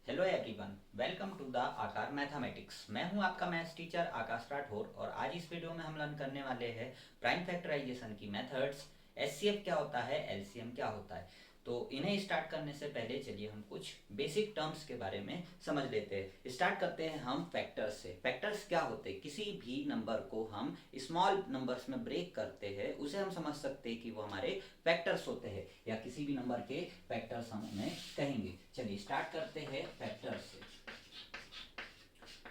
Hello everyone, welcome to the Aakar mathematics. मैं हूं आपका मैथ्स टीचर आकाश राठौर और आज इस वीडियो में हम लर्न करने वाले हैं प्राइम फैक्टराइजेशन की मेथड्स। एचसीएफ क्या होता है, एलसीएम क्या होता है। तो इन्हें स्टार्ट करने से पहले चलिए हम कुछ बेसिक टर्म्स के बारे में समझ लेते हैं। स्टार्ट करते हैं हम फैक्टर्स से। फैक्टर्स क्या होते हैं? किसी भी नंबर को हम स्मॉल नंबर्स में ब्रेक करते हैं उसे हम समझ सकते हैं कि वो हमारे फैक्टर्स होते हैं, या किसी भी नंबर के फैक्टर्स हम उन्हें कहेंगे। चलिए स्टार्ट करते हैं फैक्टर्स से।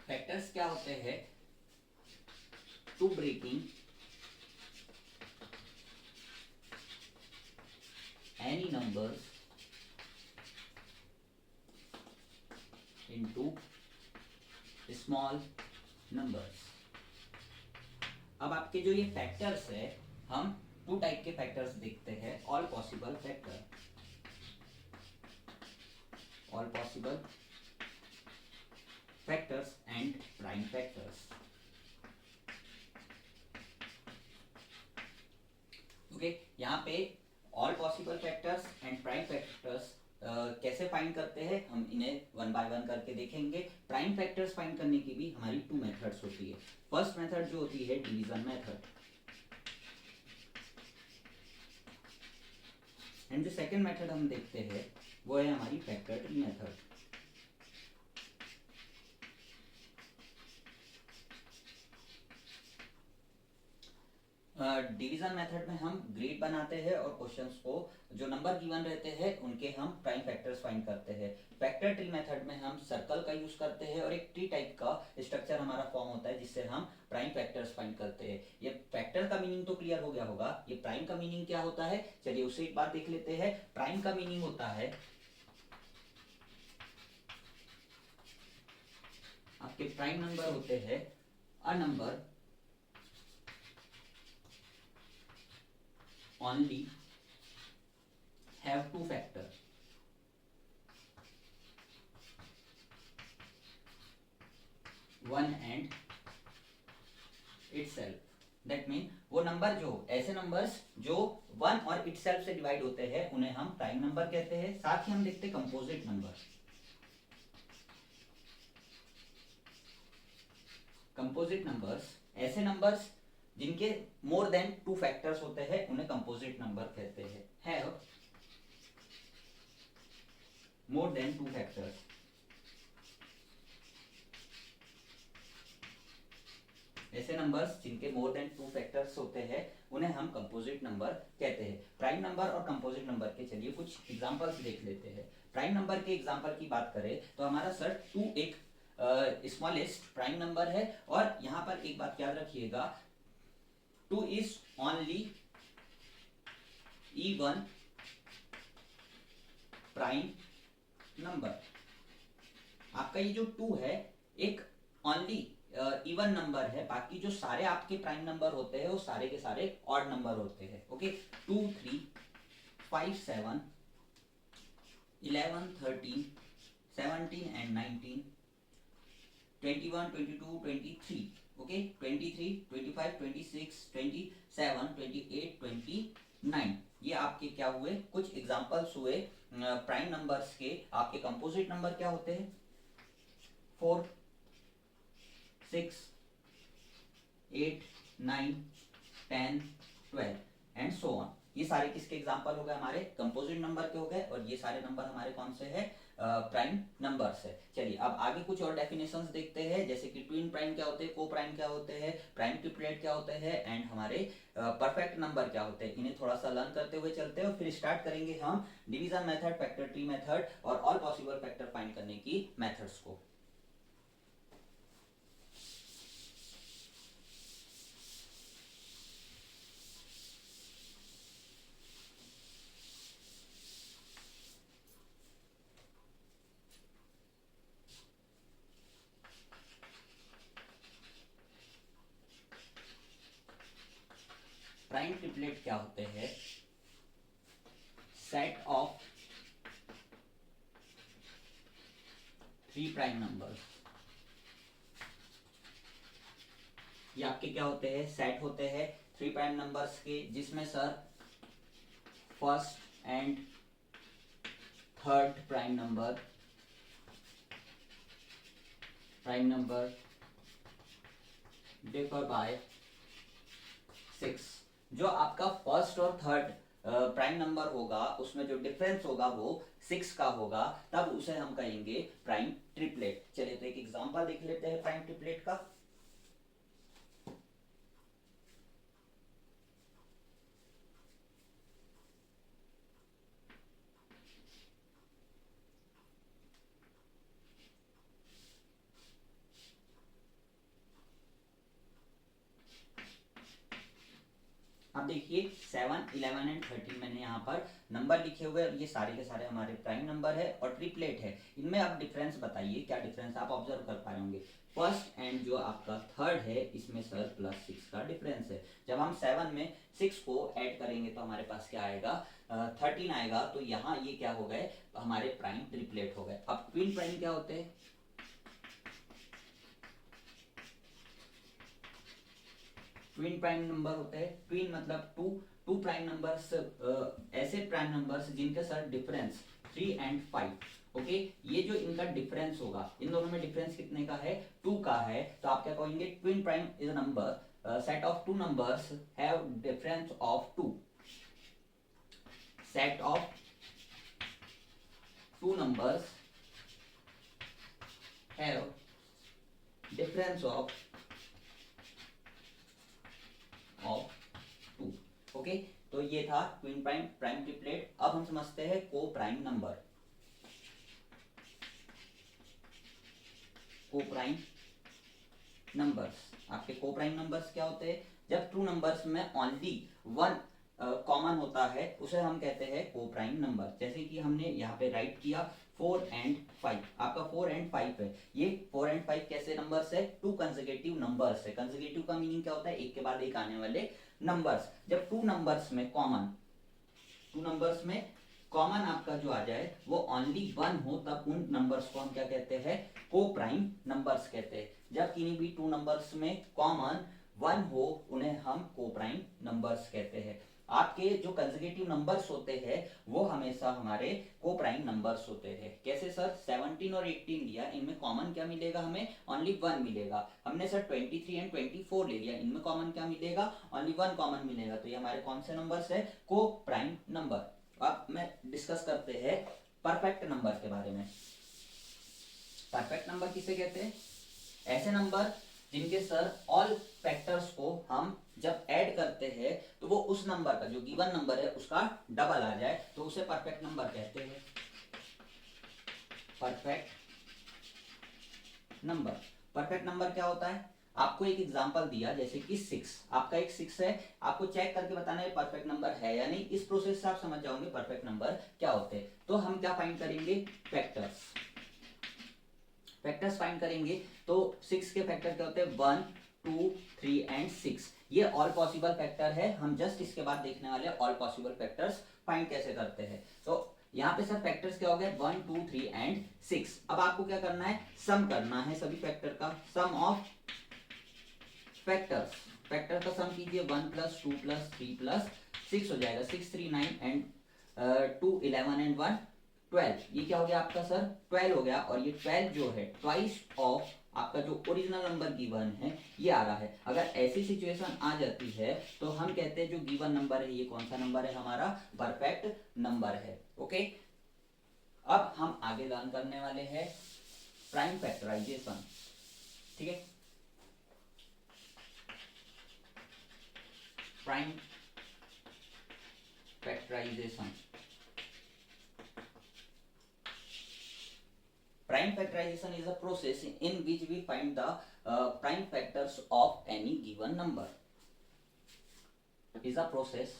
फैक्टर्स क्या होते हैं? To breaking any numbers into small numbers। अब आपके जो ये फैक्टर्स है, हम टू टाइप के फैक्टर्स देखते हैं। All possible factor, all possible factors and prime factors. Okay, यहाँ पे all possible factors and prime factors कैसे फाइंड करते हैं हम इन्हें वन बाय वन करके देखेंगे। प्राइम फैक्टर्स फाइंड करने की भी हमारी टू मेथड्स होती है। फर्स्ट मेथड जो होती है डिवीजन मेथड, एंड जो सेकंड मेथड हम देखते हैं वो है हमारी factor tree method. Division method में हम ग्रेड बनाते हैं और क्वेश्चंस को जो नंबर गिवन रहते हैं उनके हम प्राइम फैक्टर्स फाइंड करते हैं। फैक्टर ट्री मेथड में हम सर्कल का यूज करते हैं और एक ट्री टाइप का स्ट्रक्चर हमारा फॉर्म होता है जिससे हम प्राइम फैक्टर्स फाइंड करते हैं। ये फैक्टर का मीनिंग तो क्लियर हो गया होगा। ये प्राइम का मीनिंग क्या होता है, चलिए उसे एक बार देख लेते हैं। प्राइम का मीनिंग होता है आपके प्राइम नंबर होते हैं a number only have two factor, one and itself। That mean वो नंबर जो ऐसे नंबर्स जो वन और इटसेल्फ से डिवाइड होते हैं उन्हें हम प्राइम नंबर कहते हैं। साथ ही हम देखते हैं कंपोजिट नंबर। कंपोजिट नंबर्स ऐसे नंबर्स जिनके मोर देन टू फैक्टर्स होते हैं उन्हें कंपोजिट नंबर कहते हैं। Have more than two factors, ऐसे नंबर्स जिनके मोर देन टू फैक्टर्स होते हैं उन्हें हम कंपोजिट नंबर कहते हैं। प्राइम नंबर और कंपोजिट नंबर के चलिए कुछ एग्जांपल्स देख लेते हैं। प्राइम नंबर के एग्जांपल की बात करें तो हमारा सर टू एक स्मॉलेस्ट प्राइम नंबर है। और यहां पर एक बात याद रखिएगा, two is only even prime number. आपका ये जो टू है एक ओनली इवन नंबर है, बाकी जो सारे आपके प्राइम नंबर होते हैं वो सारे के सारे ऑड नंबर होते हैं। Okay, 2 3 5 7 11 13 17 and 19 21 22 23। ओके, 23 25 26 27 28 29। ये आपके क्या हुए, कुछ एग्जांपल्स हुए प्राइम नंबर्स के। आपके कंपोजिट नंबर क्या होते हैं? 4 6 8 9 10 12 एंड सो ऑन। ये सारे किसके एग्जांपल हो गए? हमारे कंपोजिट नंबर के हो गए। और ये सारे नंबर हमारे कौन से हैं? प्राइम नंबर्स है। चलिए अब आगे कुछ और डेफिनेशंस देखते हैं, जैसे कि ट्विन प्राइम क्या होते हैं, को प्राइम क्या होते हैं, प्राइम ट्रिपलेट क्या होते हैं, एंड हमारे परफेक्ट नंबर क्या होते हैं। इन्हें थोड़ा सा लर्न करते हुए चलते हैं और फिर स्टार्ट करेंगे हम division method, factor tree method और ऑल पॉसिबल फैक्टर फाइंड करने की मेथड्स को। प्राइम ट्रिपलेट क्या होते हैं? Set of three prime numbers. ये आपके क्या होते हैं? सेट होते हैं थ्री प्राइम नंबर्स के, जिसमें sir first and third prime number prime number differ by 6। जो आपका फर्स्ट और थर्ड प्राइम नंबर होगा उसमें जो डिफरेंस होगा वो 6 का होगा, तब उसे हम कहेंगे प्राइम ट्रिपलेट। चलिए तो एक एग्जांपल देख लेते हैं प्राइम ट्रिपलेट का। अब देखिए 7, 11 एंड 13 मैंने यहाँ पर नंबर लिखे हुए हैं, ये सारे के सारे हमारे प्राइम नंबर है और ट्रिपलेट है। इनमें आप डिफरेंस बताइए, क्या डिफरेंस आप ऑब्जर्व कर पा रहे होंगे। फर्स्ट एंड जो आपका थर्ड है इसमें सर +6 का डिफरेंस है। जब हम 7 में 6 को ऐड करेंगे तो हमारे पास क्या आएगा, 13 आएगा। तो यहाँ ये क्या हो गए, हमारे प्राइम ट्रिपलेट हो गए। अब ट्विन प्राइम क्या होते हैं, ट्विन प्राइम नंबर होते हैं। ट्विन मतलब टू प्राइम नंबर्स, ऐसे प्राइम नंबर्स जिनके सर डिफरेंस 3 एंड 5। ओके, ये जो इनका डिफरेंस होगा, इन दोनों में डिफरेंस कितने का है, 2 का है। तो आप क्या कहेंगे, twin prime is a number set of 2 numbers have difference of 2। Set of 2 numbers have difference of 2। Okay, तो ये था ट्विन प्राइम, प्राइम ट्रिपलेट। अब हम समझते हैं को प्राइम नंबर। को प्राइम नंबर्स, आपके को प्राइम नंबर्स क्या होते हैं, जब टू नंबर्स में ओनली वन कॉमन होता है उसे हम कहते हैं को प्राइम नंबर। जैसे कि हमने यहाँ पे राइट किया 4 एंड 5, आपका 4 एंड 5 है। ये 4 एंड 5 कैसे नंबर्स है, टू कंसेक्यूटिव नंबर्स है। कंसेक्यूटिव का मीनिंग क्या होता है, एक के बाद एक आने वाले नंबर्स। जब टू नंबर्स में कॉमन आपका जो आ जाए वो ओनली 1 हो, तब उन नंबर्स को हम क्या कहते हैं, को प्राइम नंबर्स कहते हैं। जब किन्हीं भी टू नंबर्स में कॉमन 1 हो उन्हें हम को प्राइम नंबर्स कहते हैं। आपके जो कंसेक्यूटिव नंबर्स होते हैं वो हमेशा हमारे को प्राइम नंबर्स होते हैं। कैसे सर, 17 और 18 लिया, इनमें कॉमन क्या मिलेगा, हमें ओनली 1 मिलेगा। हमने सर 23 एंड 24 ले लिया, इनमें कॉमन क्या मिलेगा, ओनली 1 कॉमन मिलेगा। तो ये हमारे कौन से नंबर्स है, को प्राइम नंबर। अब मैं डिस्कस करते हैं परफेक्ट नंबर के बारे में। परफेक्ट नंबर किसे कहते हैं, ऐसे नंबर जिनके सर ऑल फैक्टर्स को हम जब ऐड करते हैं तो वो उस नंबर का, जो गिवन नंबर है उसका डबल आ जाए, तो उसे परफेक्ट नंबर कहते हैं। परफेक्ट नंबर, परफेक्ट नंबर क्या होता है, आपको एक एग्जांपल दिया जैसे कि 6, आपका एक 6 है, आपको चेक करके बताना है परफेक्ट नंबर है या नहीं। इस प्रोसेस से आप समझ जाओगे परफेक्ट नंबर क्या होते हैं। तो हम क्या फाइंड करेंगे, फैक्टर्स। फैक्टर्स फाइंड करेंगे तो 6 के फैक्टर क्या होते हैं, 1, 2, 3 एंड 6। ये ऑल पॉसिबल फैक्टर है। हम जस्ट इसके बाद देखने वाले ऑल पॉसिबल फैक्टर्स फाइंड कैसे करते हैं। तो यहाँ पे सब फैक्टर्स क्या हो गए, 1, 2, 3 एंड 6। अब आपको क्या करना है, सम करना है सभी फैक्टर का, सम ऑफ फैक्टर्स। फैक्टर का सम कीजिए, 1 + 2 + 3 + 6 हो जाएगा। 6, 3, 9 एंड 2, 11 एंड 1, 12। ये क्या हो गया आपका सर, 12 हो गया। और ये 12 जो है ट्वाइस ऑफ आपका जो ओरिजिनल नंबर गिवन है ये आ रहा है। अगर ऐसी सिचुएशन आ जाती है तो हम कहते हैं जो गिवन नंबर है ये कौन सा नंबर है, हमारा परफेक्ट नंबर है। ओके, अब हम आगे लर्न करने वाले हैं प्राइम फैक्टराइजेशन। ठीक है, prime factorisation. Prime factorization is a process in which we find the prime factors of any given number. Is a process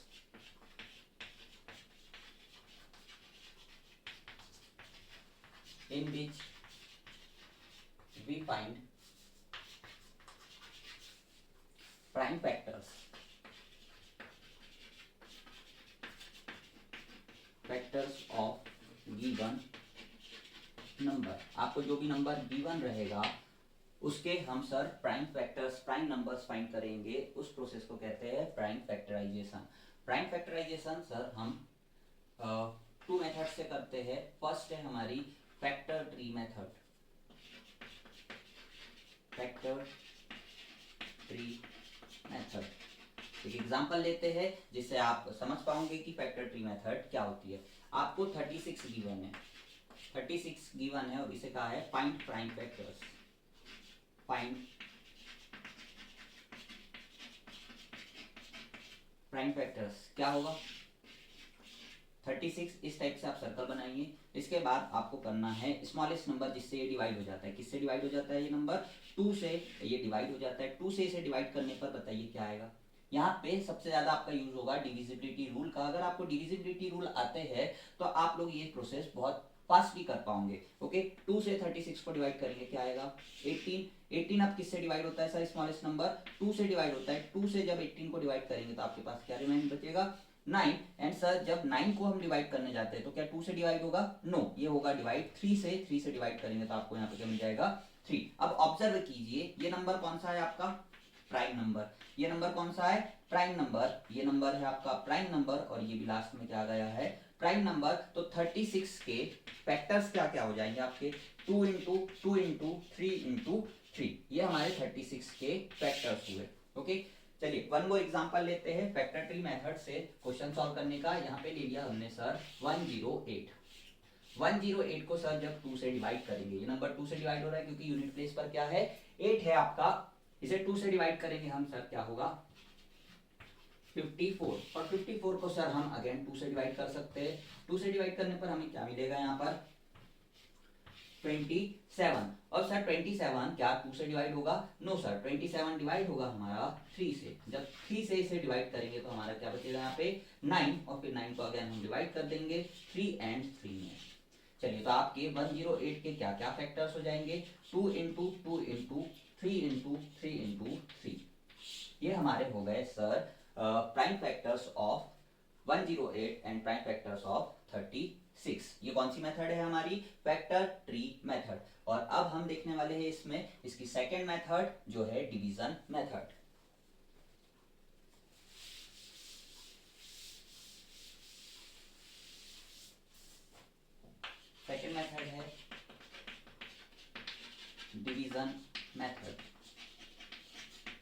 in which we find prime factors of given number. आपको जो भी number given रहेगा उसके हम sir prime factors, prime numbers find करेंगे। उस process को कहते हैं prime factorisation. Prime factorisation sir हम 2 मेथड से करते हैं। फर्स्ट है हमारी factor tree method. Factor tree method. एक एग्जांपल लेते हैं जिससे आप समझ पाओगे कि फैक्टर ट्री मेथड क्या होती है। आपको 36 गिवन है, 36 गिवन है और इसे कहा है find prime factors. Find prime factors क्या होगा, 36 इस टाइप से आप सर्कल बनाइए। इसके बाद आपको करना है स्मॉलेस्ट नंबर जिससे ये डिवाइड हो जाता है। किससे डिवाइड हो जाता है ये नंबर, 2 से ये डिवाइड हो जाता है। 2 से इसे डिवाइड करने पर बताइए क्या आएगा। यहाँ पे सबसे ज्यादा आपका यूज होगा डिविजिबिलिटी रूल का। अगर आपको डिविजिबिलिटी रूल आते हैं तो आप लोग ये प्रोसेस बहुत फास्टली कर पाओगे। ओके, 2 से 36 को डिवाइड करेंगे क्या आएगा, 18। 18 अब किससे डिवाइड होता है सर, स्मॉलेस्ट नंबर 2 से डिवाइड होता है। 2 से जब 18 को डिवाइड करेंगे तो आपके पास क्या रिमाइंड बचेगा, 9। एंड सर जब 9 को हम डिवाइड करने जाते हैं तो क्या 2 से डिवाइड होगा, नो, ये होगा डिवाइड 3 से। 3 से डिवाइड करेंगे तो आपको यहाँ पे क्या मिल जाएगा, 3। अब ऑब्जर्व कीजिए ये नंबर कौन सा है आपका, प्राइम नंबर। ये नंबर कौन सा है, प्राइम नंबर। ये नंबर है आपका प्राइम नंबर और ये भी लास्ट में क्या गया है, प्राइम नंबर। तो 36 के फैक्टर्स क्या क्या हो जाएंगे आपके, 2 इंटू 2 इंटू 3 इंटू 3, ये हमारे 36 के फैक्टर्स हुए। ओके, चलिए वन वो एग्जांपल लेते हैं फैक्टर ट्री मेथड से क्वेश्चन सॉल्व करने का। यहाँ पे ले लिया हमने सर 108। 108 को सर जब 2 से डिवाइड करेंगे, ये नंबर 2 से डिवाइड हो रहा है क्योंकि यूनिट प्लेस पर क्या है, 8 है आपका। इसे 2 से डिवाइड करेंगे हम सर, क्या होगा 54। और 54 को सर हम अगेन 2 से डिवाइड कर सकते हैं। 2 से डिवाइड करने पर हमें क्या मिलेगा यहाँ पर 27। और सर 27 क्या 2 से डिवाइड होगा, नो सर, 27 डिवाइड होगा हमारा 3 से। जब 3 से इसे डिवाइड करेंगे तो हमारा क्या बचेगा यहाँ पे 9, और फिर 9 को अगेन हम डिवाइड कर देंगे 3 एंड 3 में। चलिए तो आपके 108 के क्या क्या फैक्टर्स हो जाएंगे, 2 इंटू 2 इंटू 3 इंटू 3 इंटू 3, ये हमारे हो गए sir prime factors of 108 and prime factors of 36। ये कौन सी मेथड है हमारी, फैक्टर ट्री मेथड। और अब हम देखने वाले हैं इसमें इसकी सेकेंड मेथड जो है डिवीजन मेथड। सेकेंड मेथड है डिवीजन मेथड।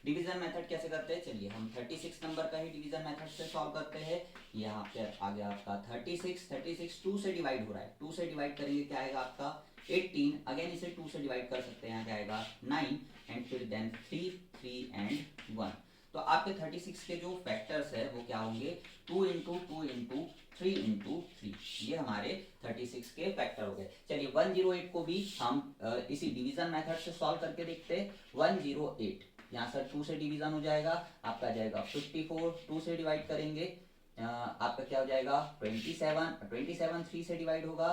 डिवीजन मेथड कैसे करते हैं, चलिए हम 36 नंबर का ही डिवीजन मेथड से सॉल्व करते हैं। यहाँ पे आ गया आपका 36 2 से डिवाइड हो रहा है, 2 से डिवाइड करेंगे क्या आएगा आपका 18। अगेन इसे 2 से डिवाइड कर सकते हैं, यहाँ क्या आएगा 9 एंड फिर देन 3 एंड 1। तो आपके 36 के जो फैक्टर्स है वो क्या होंगे, 2 इंटू 2 इंटू 3 इंटू 3, ये हमारे 36 के फैक्टर हो गए। चलिए 108 को भी हम इसी डिवीजन मेथड से सॉल्व करके देखते हैं। 108 यहाँ सर 2 से डिवीजन हो जाएगा, आपका जाएगा 54। 2 से डिवाइड करेंगे आपका क्या हो जाएगा 27। 3 से डिवाइड होगा,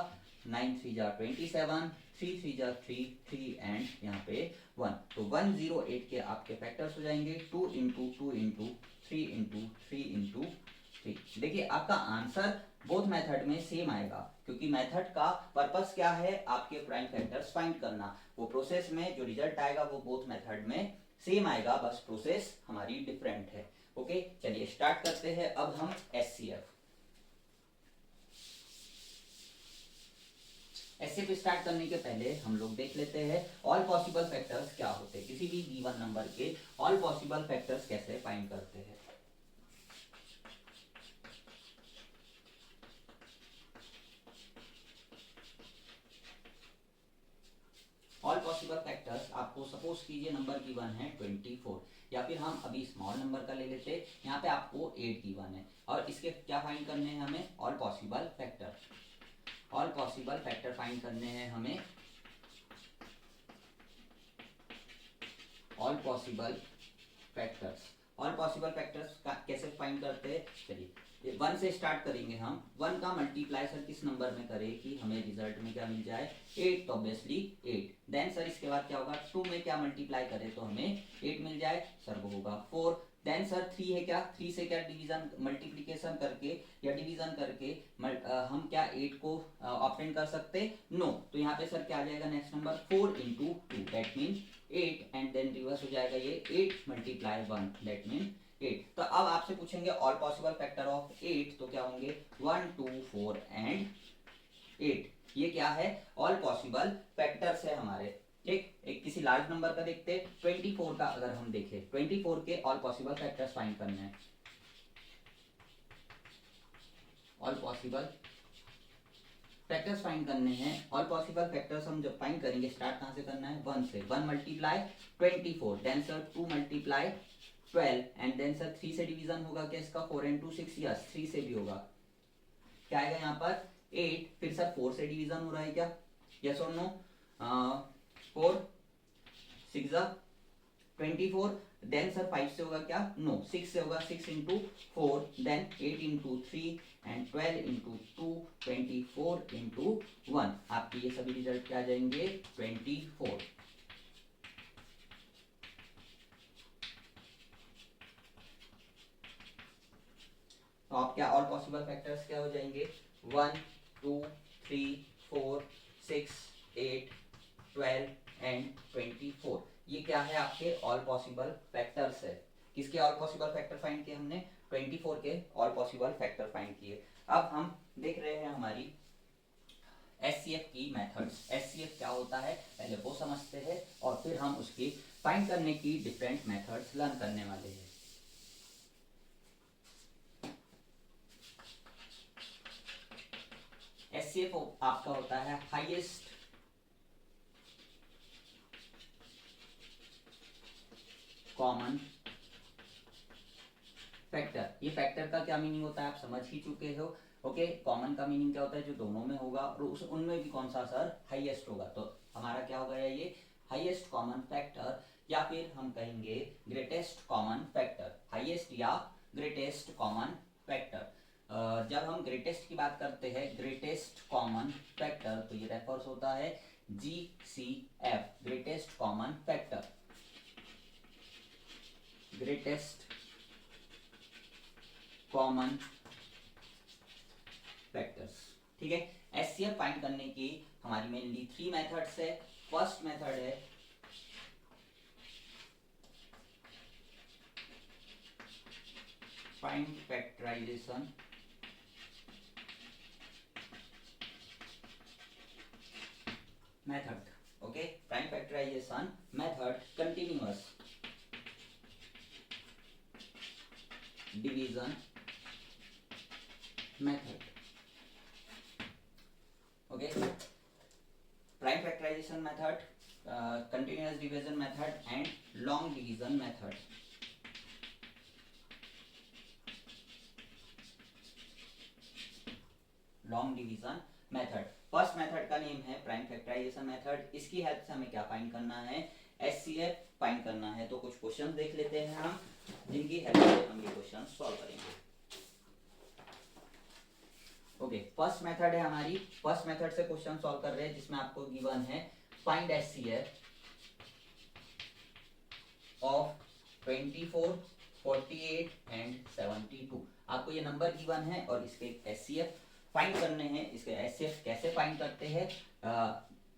9 3 जा 27, 3 3 जा 3 3 एंड यहाँ पे 1। तो 108 के आपके फैक्टर्स हो जाएंगे 2 इंटू 2 इंटू 3 इंटू 3 इंटू 3। देखिए आपका आंसर बोथ मेथड में सेम आएगा क्योंकि मेथड का पर्पस क्या है, आपके प्राइम फैक्टर्स फाइंड करना। वो प्रोसेस में जो रिजल्ट आएगा वो बोथ मेथड में सेम आएगा, बस प्रोसेस हमारी डिफरेंट है। ओके, चलिए स्टार्ट करते हैं अब हम एचसीएफ। एचसीएफ स्टार्ट करने के पहले हम लोग देख लेते हैं ऑल पॉसिबल फैक्टर्स क्या होते हैं, किसी भी गिवन नंबर के ऑल पॉसिबल फैक्टर्स कैसे फाइंड करते हैं। ऑल पॉसिबल फैक्टर्स आपको सपोज कीजिए नंबर गिवन है 24, या फिर हम अभी स्मॉल नंबर का ले लेते हैं, यहाँ पे आपको 8 गिवन है और इसके क्या फाइंड करने हैं हमें, all possible factor. All possible factor find करने हैं हमें, all possible factors. All possible factors कैसे फाइंड करते हैं, चलिए 1 से स्टार्ट करेंगे हम। 1 का मल्टीप्लाई सर किस नंबर में करें कि हमें रिजल्ट में क्या मिल जाए 8, तो ऑब्वियसली 8। देन सर इसके बाद क्या होगा 2 में क्या मल्टीप्लाई करें तो हमें 8 मिल जाए, सर वो होगा 4। देन सर 3 है क्या, 3 से क्या डिवीजन मल्टीप्लीकेशन करके या डिवीजन करके हम क्या 8 को ऑप्टेन कर सकते, नो। तो यहाँ पे सर क्या आ जाएगा next number 4 into 2 that mean 8 and then reverse हो जाएगा ये 8 मल्टीप्लाई 1 दैट मीन 8। तो अब आपसे पूछेंगे ऑल पॉसिबल फैक्टर ऑफ 8, तो क्या होंगे 1 2 4 एंड 8। ये क्या है ऑल पॉसिबल फैक्टर्स है हमारे, ठीक, एक किसी लार्ज नंबर का देखते हैं। 24 का अगर हम देखें, 24 के ऑल पॉसिबल फैक्टर्स फाइंड करने हैं। ऑल पॉसिबल फैक्टर्स फाइंड करने हैं। ऑल पॉसिबल फैक्टर्स हम जब फाइंड करेंगे, स्टार्ट कहां से करना है, 1 से। 1 multiply 24, then sir 2 multiply 12, and then sir 3 से डिवीजन होगा क्या इसका, 4 and 2 6, यस 3 से भी होगा। क्या आएगा यहाँ पर 8, फिर सर 4 से डिवीजन हो रहा है क्या, यस और नो, 4 6 24, देन सर 5 से होगा क्या, नो 6 से होगा, 6 into 4, then 8 into 3 and 12 into 2, 24 into 1। आपके ये सभी रिजल्ट क्या आ जाएंगे, 24। तो आप क्या ऑल पॉसिबल फैक्टर्स क्या हो जाएंगे, 1 2 3 4 6 8 12 एंड 24। ये क्या है, आपके ऑल पॉसिबल फैक्टर्स है। किसके ऑल पॉसिबल फैक्टर फाइंड किए हमने, 24 के ऑल पॉसिबल फैक्टर फाइंड किए। अब हम देख रहे हैं हमारी एचसीएफ की मेथड्स। एचसीएफ क्या होता है पहले वो समझते हैं, और फिर हम उसकी फाइंड करने की डिफरेंट मेथड्स लर्न करने वाले हैं। एचसीएफ आपका होता है हाईएस्ट कॉमन फैक्टर। ये फैक्टर का क्या मीनिंग होता है आप समझ ही चुके हो। ओके, कॉमन का मीनिंग क्या होता है, जो दोनों में होगा, और उस उनमें भी कौन सा सर, हाईएस्ट होगा। तो हमारा क्या होगा ये हाईएस्ट कॉमन फैक्टर, या फिर हम कहेंगे ग्रेटेस्ट कॉमन फैक्टर। हाईएस्ट या ग्रेटेस्ट कॉमन फैक्टर। जब हम ग्रेटेस्ट की बात करते हैं, ग्रेटेस्ट कॉमन फैक्टर, तो ये रेफर्स होता है GCF, greatest common factor. Greatest common factors, ठीक है। एचसीएफ फाइंड करने की हमारी मेनली 3 मेथड्स है। फर्स्ट मेथड है find factorisation method. Okay, prime factorisation method, continuous division method. Okay, prime factorisation method, continuous division method and long division method. Long division method. First method का name है prime factorisation method. इसकी help से हमें क्या find करना है, HCF find करना है। तो कुछ क्वेश्चन देख लेते हैं हम, जिनकी हेल्प से हम ये क्वेश्चन सॉल्व करेंगे। ओके, फर्स्ट मेथड है हमारी। फर्स्ट मेथड से क्वेश्चन सॉल्व कर रहे हैं, जिसमें आपको गिवन है फाइंड एचसीएफ ऑफ 24 48 एंड 72। आपको ये नंबर गिवन है और इसके एचसीएफ फाइंड करने हैं। इसके एचसीएफ कैसे फाइंड करते हैं,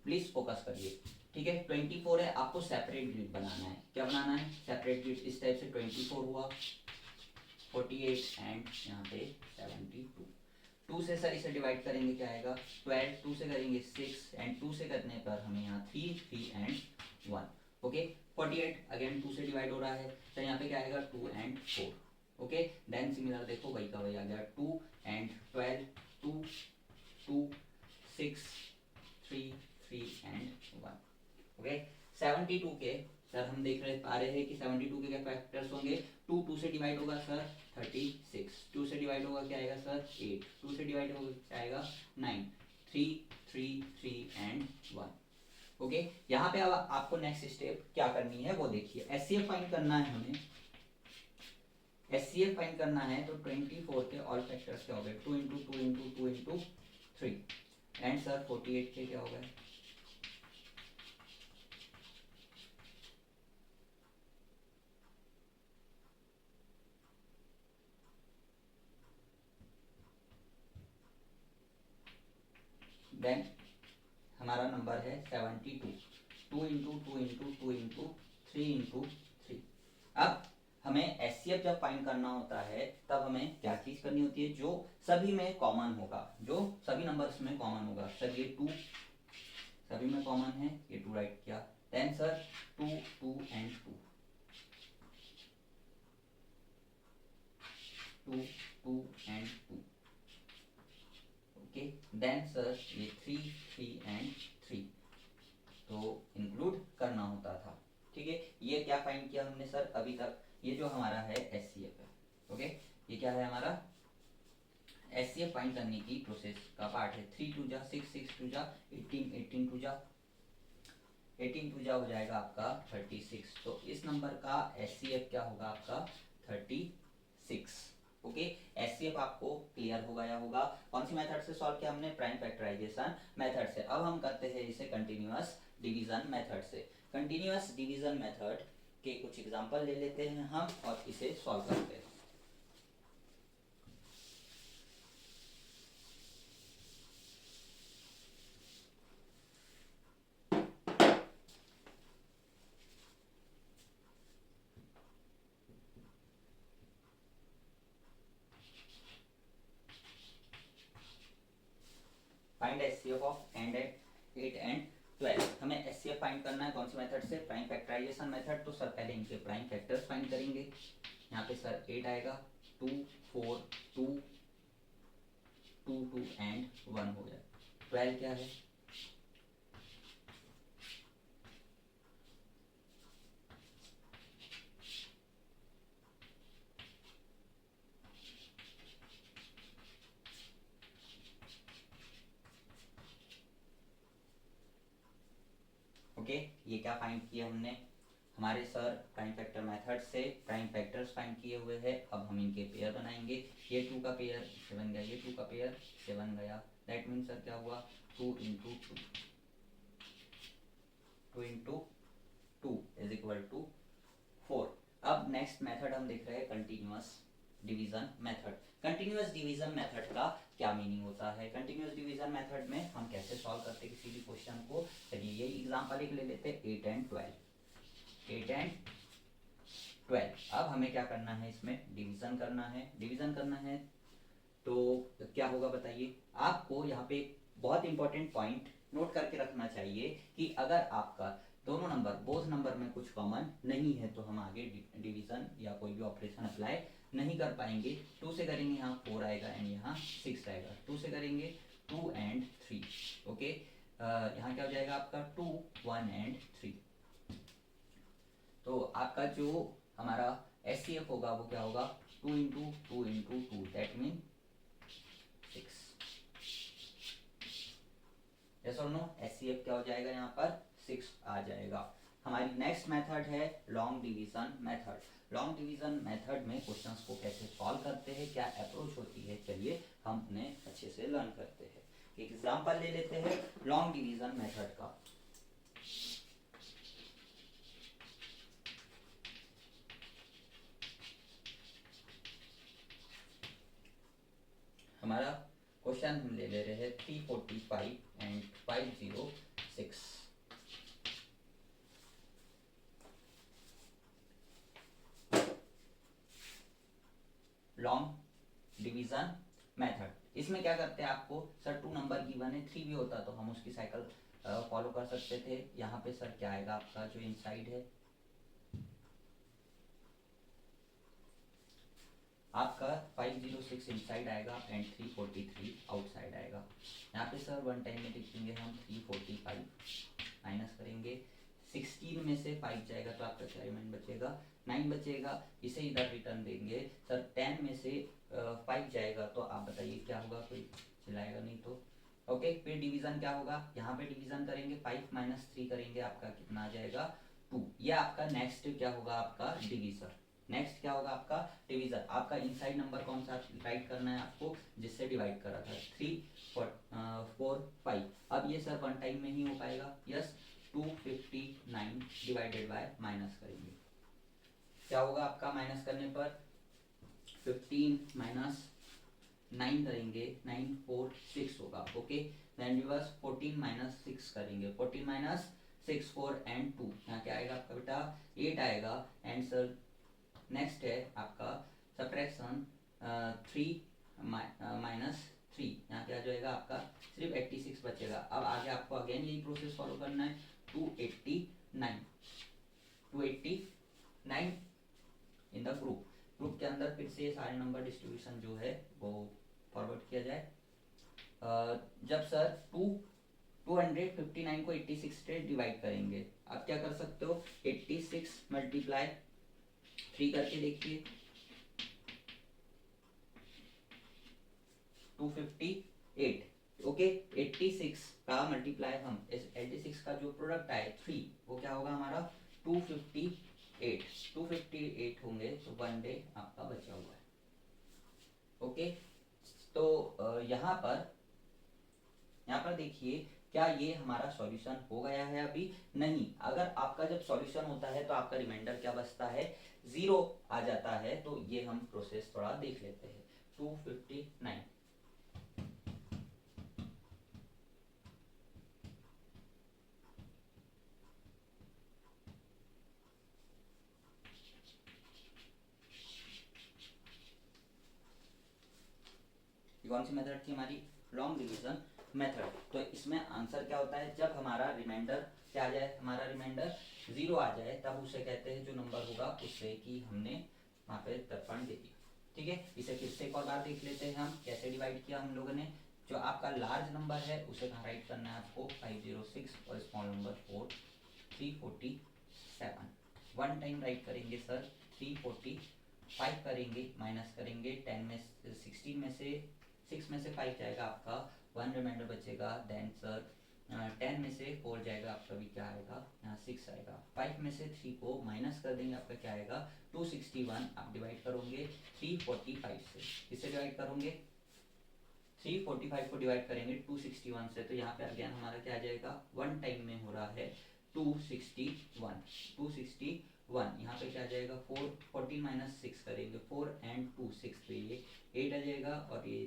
प्लीज फोकस करिए, ठीक है। 24 है, आपको सेपरेट ग्रिड बनाना है। क्या बनाना है, सेपरेट ग्रिड। इस टाइप से 24 हुआ, 48 एंड यहाँ पे 72। 2 से सर इसे डिवाइड करेंगे, क्या आएगा 12, 2 से करेंगे 6 एंड 2 से करने पर हमें यहाँ 3 3 एंड 1। ओके, 48 अगेन 2 से डिवाइड हो रहा है, तो यहाँ पे क्या आएगा 2 एंड 4। ओके, देन सिमिलर देखो वही का वही आ गया, 2 एंड 12, 2 2 6 3 3 एंड 1। ओके, 72 के सर हम देख रहे पा रहे हैं कि 72 के क्या फैक्टर्स होंगे, 2 2 से डिवाइड होगा सर 36, 2 से डिवाइड होगा क्या आएगा सर 8, 2 से डिवाइड होगा क्या आएगा 9, 3 3 3 एंड 1। ओके, यहाँ पे अब आपको नेक्स्ट स्टेप क्या करनी है वो देखिए। एचसीएफ फाइंड करना है हमें। एचसीएफ फाइंड करना है तो 24 के ऑल फैक्टर्स क्या हो गए, 2 into 2 into 2 into 3 and sir 48 के क्या हो गए, देन हमारा नंबर है 72, 2 इंटू 2 इंटू 2 इंटू 3 इंटू 3। अब हमें एचसीएफ जब फाइंड करना होता है तब हमें क्या चीज करनी होती है, जो सभी में कॉमन होगा, जो सभी नंबर्स में कॉमन होगा। सर ये 2 सभी में कॉमन है, ये 2 राइट किया, 3 3 एंड 3, तो इंक्लूड करना होता था। ठीक है, ये क्या फाइंड किया हमने सर अभी तक, ये जो हमारा है एचसीएफ है। ओके, ये क्या है हमारा एचसीएफ फाइंड करने की प्रोसेस का पार्ट है। 3 2 जा 6, 6 2 जा 18, 18 2 जा 18 2 जा हो जाएगा आपका 36। तो इस नंबर का एचसीएफ क्या होगा आपका 36। ओके, एचसीएफ आपको क्लियर हो गया होगा। कौन सी मेथड से सॉल्व किया हमने, प्राइम फैक्टराइजेशन मेथड से। अब हम करते हैं इसे कंटिन्यूअस डिवीजन मेथड से। कंटिन्यूअस डिवीजन मेथड के कुछ एग्जांपल ले लेते हैं हम और इसे सॉल्व करते हैं। Find HCF of and eight 8 and 12। हमें एचसीएफ फाइंड करना है कौन सी मेथड से, प्राइम फैक्टराइजेशन मेथड। तो सर पहले इनके प्राइम फैक्टर्स फाइंड करेंगे। यहाँ पे सर 8 आएगा, 2 4 2 2 2 एंड 1 हो गया। 12 क्या है, ओके ये क्या फाइंड किया हमने, हमारे सर प्राइम फैक्टर मेथड से प्राइम फैक्टर्स फाइंड किए हुए हैं। अब हम इनके पेयर बनाएंगे। ये 2 का पेयर 7 गया, ये 2 का पेयर 7 गया। दैट मीन्स सर क्या हुआ 2 इंटू 2 इज इक्वल टू 4। अब नेक्स्ट मेथड हम देख रहे हैं continuous division method. Continuous division method का क्या मीनिंग होता है, कंटिन्यूअस डिवीजन मेथड में हम कैसे सॉल्व करते हैं किसी भी क्वेश्चन को। चलिए यही एग्जांपल एक ले लेते हैं, 8 एंड 12। 8 एंड 12। अब हमें क्या करना है, इसमें डिवीजन करना है। डिवीजन करना है तो क्या होगा बताइए। आपको यहाँ पे बहुत इंपॉर्टेंट पॉइंट नोट करके रखना चाहिए कि अगर आपका दोनों नंबर बोथ नंबर में कुछ कॉमन नहीं है तो हम आगे डिवीजन या कोई भी ऑपरेशन अप्लाई नहीं कर पाएंगे। 2 से करेंगे यहाँ 4 आएगा एंड यहाँ 6 आएगा। 2 से करेंगे 2 एंड 3। ओके, यहाँ क्या हो जाएगा आपका 2 1 एंड 3। तो आपका जो हमारा एचसीएफ होगा वो क्या होगा 2 into 2 into 2, that mean 6। Yes और नो, एचसीएफ क्या हो जाएगा यहाँ पर 6 आ जाएगा। हमारी नेक्स्ट मेथड है long division method. Long division method में क्वेश्चंस को कैसे सॉल्व करते हैं, क्या अप्रोच होती है, चलिए हम उन्हें अच्छे से लर्न करते हैं। एक एग्जांपल ले लेते हैं लॉन्ग डिवीजन मेथड का। हमारा क्वेश्चन हम ले रहे हैं 345 एंड 506। Long division method. इसमें क्या करते हैं, आपको सर 2 नंबर गिवन है, 3 भी होता तो हम उसकी साइकिल फॉलो कर सकते थे। यहाँ पे सर क्या आएगा आपका जो इनसाइड है आपका 506 इनसाइड आएगा एंड 343 आउटसाइड आएगा। यहाँ पे सर वन टाइम में लिखेंगे हम 345 माइनस करेंगे 16 में से 5 जाएगा तो आपका क्या रिमाइंड बचेगा 9 बचेगा। इसे इधर रिटर्न देंगे सर 10 में से 5 जाएगा तो आप बताइए क्या होगा, कोई चिल्लाएगा नहीं तो। ओके, फिर डिवीजन क्या होगा, यहाँ पे डिवीजन करेंगे 5 माइनस 3 करेंगे, आपका कितना आ जाएगा 2। ये आपका नेक्स्ट क्या होगा आपका डिवीजन। नेक्स्ट क्या होगा आपका डिवीजन। आपका इनसाइड नंबर कौन सा राइट करना है आपको जिससे डिवाइड करा था 3 4 5। अब ये सर वन टाइम में ही हो पाएगा। यस, 259 डिवाइडेड बाय माइनस करेंगे, क्या होगा आपका माइनस करने पर 15 माइनस 9 करेंगे 9 4 6 होगा। ओके, देन रिवर्स 14 माइनस 6 करेंगे 14 माइनस 6 4 एंड 2। यहाँ क्या आएगा आपका बेटा 8 आएगा। एंड सर नेक्स्ट है आपका सब्ट्रैक्शन 3 माइनस 3। यहाँ क्या जाएगा आपका सिर्फ 86 बचेगा। अब आगे आपको अगेन यही प्रोसेस फॉलो करना है 289 इन द ग्रुप के अंदर फिर से सारे नंबर डिस्ट्रीब्यूशन जो है वो फॉरवर्ड किया जाए। जब सर 2 259 को 86 से डिवाइड करेंगे। आप क्या कर सकते हो, 86 मल्टीप्लाई 3 करके देखिए, 258। ओके, 86 का मल्टीप्लाई हम 86 का जो प्रोडक्ट आए 3, वो क्या होगा हमारा 258। 258 होंगे तो 1 डे आपका बचा हुआ है। ओके, तो यहाँ पर देखिए, क्या ये हमारा सॉल्यूशन हो गया है? अभी नहीं। अगर आपका जब सॉल्यूशन होता है तो आपका रिमाइंडर क्या बचता है, 0 आ जाता है। तो ये हम प्रोसेस थोड़ा देख लेते हैं। 259 कौन सी मेथड थी हमारी, लॉन्ग डिवीजन मेथड। तो इसमें आंसर क्या होता है, जब हमारा रिमाइंडर क्या आ जाए, हमारा रिमाइंडर 0 आ जाए, तब उसे कहते हैं जो नंबर होगा उससे कि हमने वहाँ पे दर्पण दे दिया। ठीक है, इसे फिर से एक और बार देख लेते हैं हम कैसे डिवाइड किया हम लोगों ने। जो आपका लार्ज नंबर है उसे कहाँ राइट करना है आपको, 506, और small number 4 347। One time right करेंगे सर, 345 करेंगे, माइनस करेंगे 10 में 16 में से 6 में से 5 जाएगा आपका, 1 रिमाइंडर बचेगा। देन सर 10 में से 4 जाएगा आपका, भी क्या आएगा यहाँ 6 आएगा। 5 में से 3 को माइनस कर देंगे, आपका क्या आएगा 261। आप डिवाइड करोगे 345 से, किससे डिवाइड करोगे 345 को डिवाइड करेंगे 261 से, तो यहाँ पे अगेन हमारा क्या आ जाएगा, वन टाइम में हो रहा है 261। यहाँ पे क्या आ जाएगा 4, 14 माइनस 6 करेंगे, 4 एंड 2 6, तो ये 8 आ जाएगा, और ये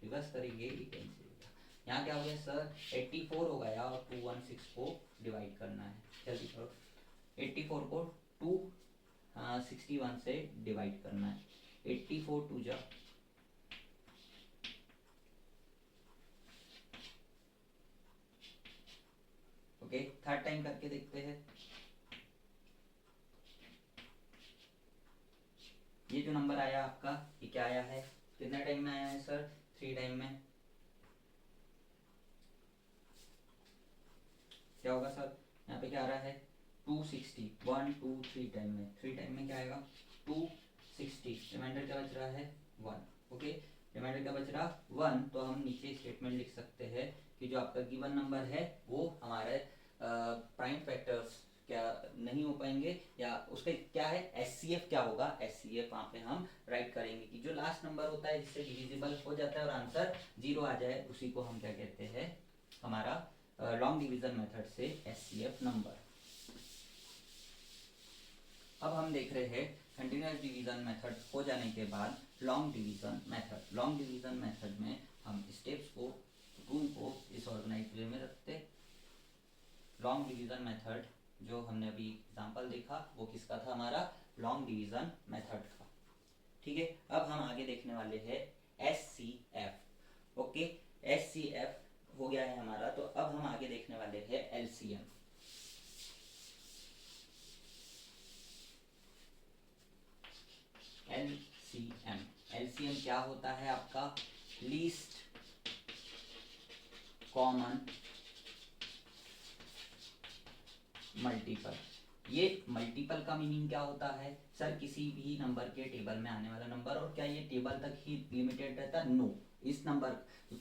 रिवर्स करेंगे, ये कैंसिल हो गया। यहाँ क्या हो गया सर 84 हो गया, और 216 को डिवाइड करना है, जल्दी करो। 84 को 261 से डिवाइड करना है, 84 2 जा, ओके। थर्ड टाइम करके देखते हैं। ये जो नंबर आया आपका, ये क्या आया है, कितने टाइम में आया है सर, 3 टाइम में। क्या होगा सर, यहाँ पे क्या आ रहा है 260, 1 2 3 टाइम में, 3 टाइम में क्या आएगा 260। रिमाइंडर क्या बच रहा है 1। ओके, रिमाइंडर क्या बच रहा 1। तो हम नीचे स्टेटमेंट लिख सकते हैं कि जो आपका गिवन नंबर है वो हमारे प्राइम फैक्टर्स क्या नहीं हो पाएंगे, या उसका क्या है एचसीएफ क्या होगा, एचसीएफ वहाँ पे हम राइट करेंगे कि जो लास्ट नंबर होता है जिससे डिविजिबल हो जाता है और आंसर 0 आ जाए, उसी को हम क्या कहते हैं, हमारा लॉन्ग डिवीजन मेथड से एचसीएफ नंबर। अब हम देख रहे हैं कंटिन्यूअस डिवीजन मेथड हो जाने के बाद long division method. Long division method में हम स्टेप्स को, रूल को इस ऑर्गेनाइज वे में रखते। लॉन्ग डिवीजन मेथड जो हमने अभी एग्जांपल देखा वो किसका था, हमारा लॉन्ग डिवीजन मेथड का। ठीक है, अब हम आगे देखने वाले हैं एचसीएफ। ओके, एचसीएफ हो गया है हमारा, तो अब हम आगे देखने वाले हैं एलसीएम। एलसीएम, एलसीएम क्या होता है आपका, लीस्ट कॉमन मल्टीपल। ये मल्टीपल का मीनिंग क्या होता है सर, किसी भी नंबर के टेबल में आने वाला नंबर। और क्या ये टेबल तक ही लिमिटेड रहता है, नो। इस नंबर,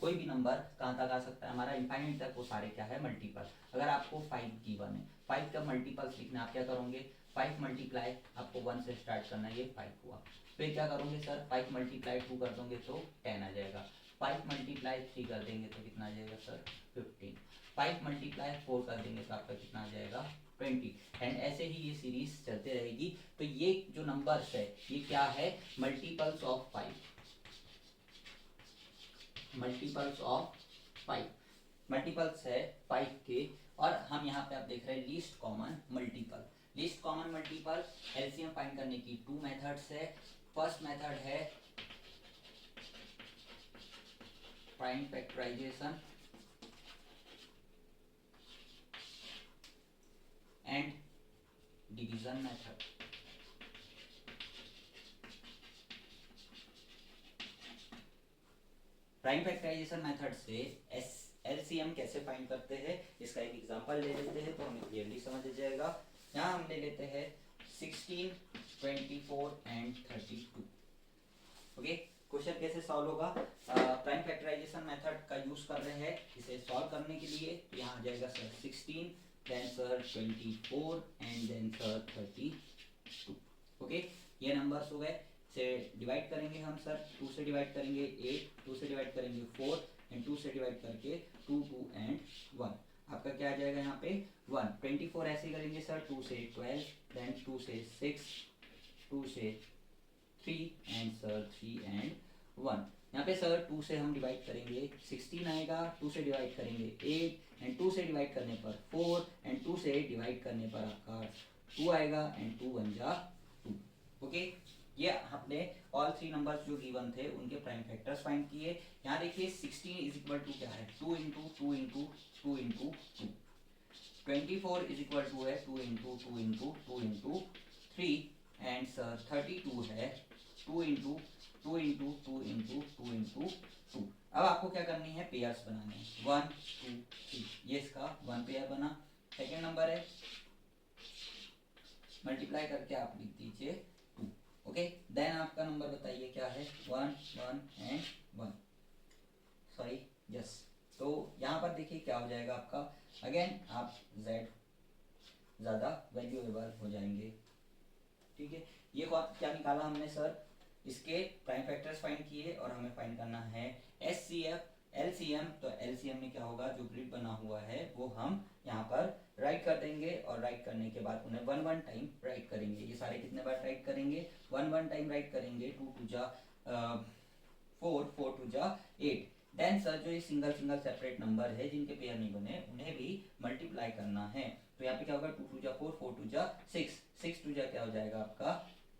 कोई भी नंबर कहाँ तक आ सकता है, हमारा इनफाइनाइट तक, वो सारे क्या है मल्टीपल। अगर आपको 5 गिवन है, 5 का मल्टीपल्स लिखना, आप क्या करोगे 5 मल्टीप्लाई, आपको 1 से स्टार्ट करना है, ये 5 हुआ। फिर क्या करोगे सर 5 मल्टीप्लाई 2 कर दोगे तो 10 आ जाएगा। 5 मल्टीप्लाई 3 कर देंगे तो कितना आ जाएगा सर 15। 5 मल्टीप्लाई 4 कर देंगे तो आपका कितना आ जाएगा 20। एंड ऐसे ही ये सीरीज चलते रहेगी। तो ये जो नंबर्स है ये क्या है, multiples of 5, multiples of 5, multiples है 5 के। और हम यहाँ पे आप देख रहे हैं least common multiple. Least common multiple LCM find करने की 2 मेथड्स है। फर्स्ट मेथड है prime factorisation and division method. Prime factorisation method से एलसीएम कैसे फाइंड करते हैं इसका एक एग्जांपल ले लेते हैं तो हमें क्लियरली समझ आ जाएगा। यहाँ हम ले लेते हैं 16, 24 एंड 32। ओके, क्वेश्चन कैसे सॉल्व होगा? प्राइम फैक्टराइजेशन मेथड का यूज कर रहे हैं इसे सॉल्व करने के लिए। तो यहाँ आ जाएगा sir 16, then sir 24 and then sir 32। Okay, ये नंबर्स हो गए। से डिवाइड करेंगे हम सर, 2 से डिवाइड करेंगे 8, 2 से डिवाइड करेंगे 4 एंड 2 से डिवाइड करके 2, 2 एंड 1। आपका क्या आ जाएगा यहाँ पे 1। 24 ऐसे करेंगे सर, 2 से 12, देन 2 से 6, 2 से 3 एंड सर 3 एंड 1। यहाँ पे सर 2 से हम डिवाइड करेंगे 16 आएगा, 2 से डिवाइड करेंगे 8 एंड 2 से डिवाइड करने पर 4 एंड 2 से डिवाइड करने पर आपका 2 आएगा एंड 2 1 जा 2। ओके, ये हमने ऑल 3 नंबर्स जो गिवन थे उनके प्राइम फैक्टर्स फाइंड किए। यहाँ देखिए 16 इज इक्वल टू क्या है 2 into 2 into 2 into 2। 24 is equal to है 2 into 2 into 2 into 3 and sir 32 है 2 इंटू 2 इंटू 2 इंटू 2 इंटू 2। अब आपको क्या करनी है, पेयर्स बनाने हैं 1 2 3। ये इसका 1 पेयर बना। सेकेंड नंबर है मल्टीप्लाई करके आप लिख दीजिए 2। ओके, देन आपका नंबर बताइए क्या है 1 1 एंड 1, सॉरी यस। तो यहाँ पर देखिए क्या हो जाएगा आपका, अगेन आप z ज़्यादा वैल्यूएबल हो जाएंगे। ठीक है, ये क्या निकाला हमने सर, इसके प्राइम फैक्टर्स फाइंड किए और हमें फाइंड करना है एचसीएफ एलसीएम। तो एलसीएम में क्या होगा, जो ग्रिड बना हुआ है वो हम यहाँ पर राइट कर देंगे और राइट करने के बाद उन्हें 1 1 टाइम राइट करेंगे। ये सारे कितने बार राइट करेंगे, 1 1 टाइम राइट करेंगे। 2 2 जा 4, 4 2 जा 8। देन सर जो ये सिंगल सिंगल सेपरेट नंबर है जिनके पेयर नहीं बने उन्हें भी मल्टीप्लाई करना है। तो यहाँ पे क्या होगा 2 2 जा 4, 4 2 जा 6, 6 2 जा क्या हो जाएगा आपका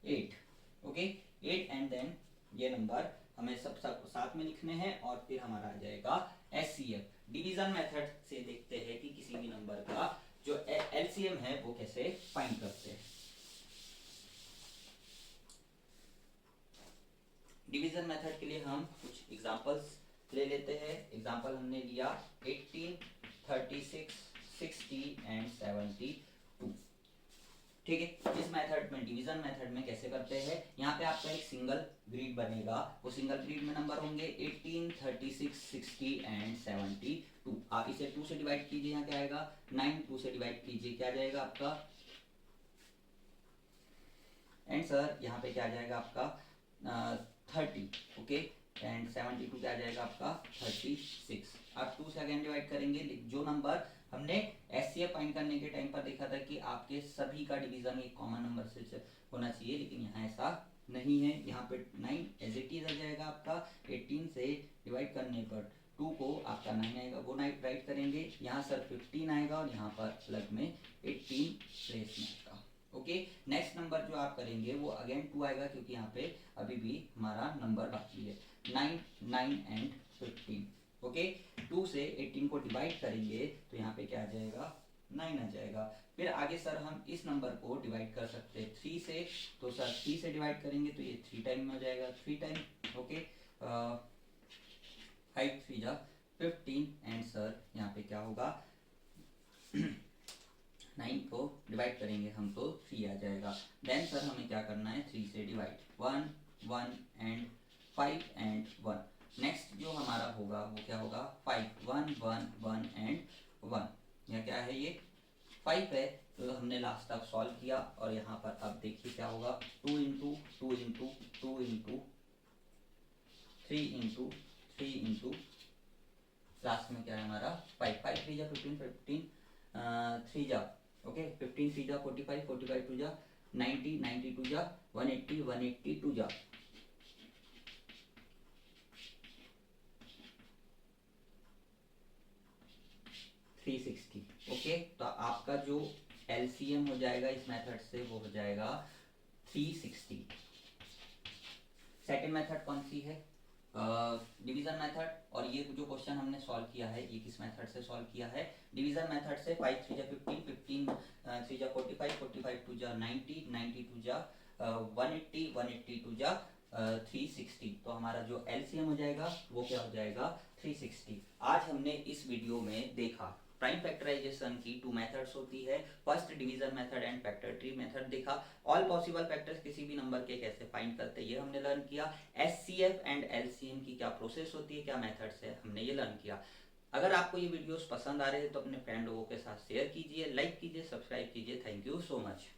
8। ओके, 8 एंड देन ये नंबर हमें सब साथ में लिखने हैं और फिर हमारा आ जाएगा एचसीएफ। डिवीजन मेथड से देखते हैं कि किसी भी नंबर का जो एलसीएम है वो कैसे फाइंड करते हैं। डिवीजन मेथड के लिए हम कुछ एग्जांपल्स ले लेते हैं। एग्जांपल हमने लिया 18, 36, 60 एंड 72। ठीक है, इस मेथड में डिवीजन मेथड में कैसे करते हैं, यहाँ पे आपका एक सिंगल ग्रिड बनेगा। वो सिंगल ग्रिड में नंबर होंगे 18, 36, 60 एंड 72। आप इसे 2 से डिवाइड कीजिए, यहाँ क्या आएगा 9, 2 से डिवाइड कीजिए क्या जाएगा आपका, एंड सर यहाँ पे क्या आ जाएगा आपका 30। ओके, एंड 72 क्या आ जाएगा आपका 36। आप 2 से अगेन डिवाइड करेंगे। जो नंबर हमने एचसीएफ फाइंड करने के टाइम पर देखा था कि आपके सभी का डिवीजन एक कॉमन नंबर से होना चाहिए, लेकिन यहाँ ऐसा नहीं है। यहाँ पे 9 एज इट इज आ जाएगा आपका। 18 से डिवाइड करने पर 2 को आपका 9 आएगा, वो 9 राइट करेंगे। यहाँ सर 15 आएगा और यहाँ पर प्लग में 18 प्लेस में आएगा। ओके, नेक्स्ट नंबर जो आप करेंगे वो अगेन 2 आएगा क्योंकि यहाँ पे अभी भी हमारा नंबर बाकी है 9, 9 एंड 15। ओके, 2 से 18 को डिवाइड करेंगे तो यहाँ पे क्या आ जाएगा 9 आ जाएगा। फिर आगे सर हम इस नंबर को डिवाइड कर सकते हैं 3 से। तो सर 3 से डिवाइड करेंगे तो ये 3 टाइम में हो जाएगा 3 टाइम। ओके, 5 3 जा 15 एंड सर यहाँ पे क्या होगा 9 को डिवाइड करेंगे हम तो 3 आ जाएगा। देन सर हमें क्या करना है 3 से डिवाइड 1 1 एंड 5 एंड 1। नेक्स्ट जो हमारा होगा वो क्या होगा 5 1 1 1 एंड 1। यह क्या है, ये 5 है। तो हमने लास्ट तक सॉल्व किया और यहाँ पर अब देखिए क्या होगा 2 into 2 into 2 into 3 into 3 into last में क्या है हमारा 5 5 3 जा 15 15 3 जा ओके 15 3 जा 45 45 2 जा 90 90 2 जा 180 180 2 जा 360। ओके, तो आपका जो एलसीएम हो जाएगा इस मेथड से वो हो जाएगा 360। सेकेंड मेथड कौन सी है, डिवीजन मेथड। और ये जो क्वेश्चन हमने सॉल्व किया है ये किस मेथड से सॉल्व किया है, डिवीजन मेथड से। 5 3 जा 15 15 3 जा 45 45 2 जा 90 90 2 जा 180 180 2 जा 360। तो हमारा जो एलसीएम हो जाएगा वो क्या हो जाएगा 360। आज हमने इस वीडियो में देखा प्राइम फैक्टराइजेशन की 2 मेथड्स होती है, first division method and factor tree method देखा। ऑल पॉसिबल फैक्टर्स किसी भी नंबर के कैसे फाइंड करते हैं ये हमने लर्न किया। एचसीएफ एंड एलसीएम की क्या प्रोसेस होती है, क्या मेथड्स है, हमने ये लर्न किया। अगर आपको ये वीडियोस पसंद आ रहे हैं तो अपने फ्रेंड लोगों के साथ शेयर कीजिए, लाइक कीजिए, सब्सक्राइब कीजिए। Thank you so much.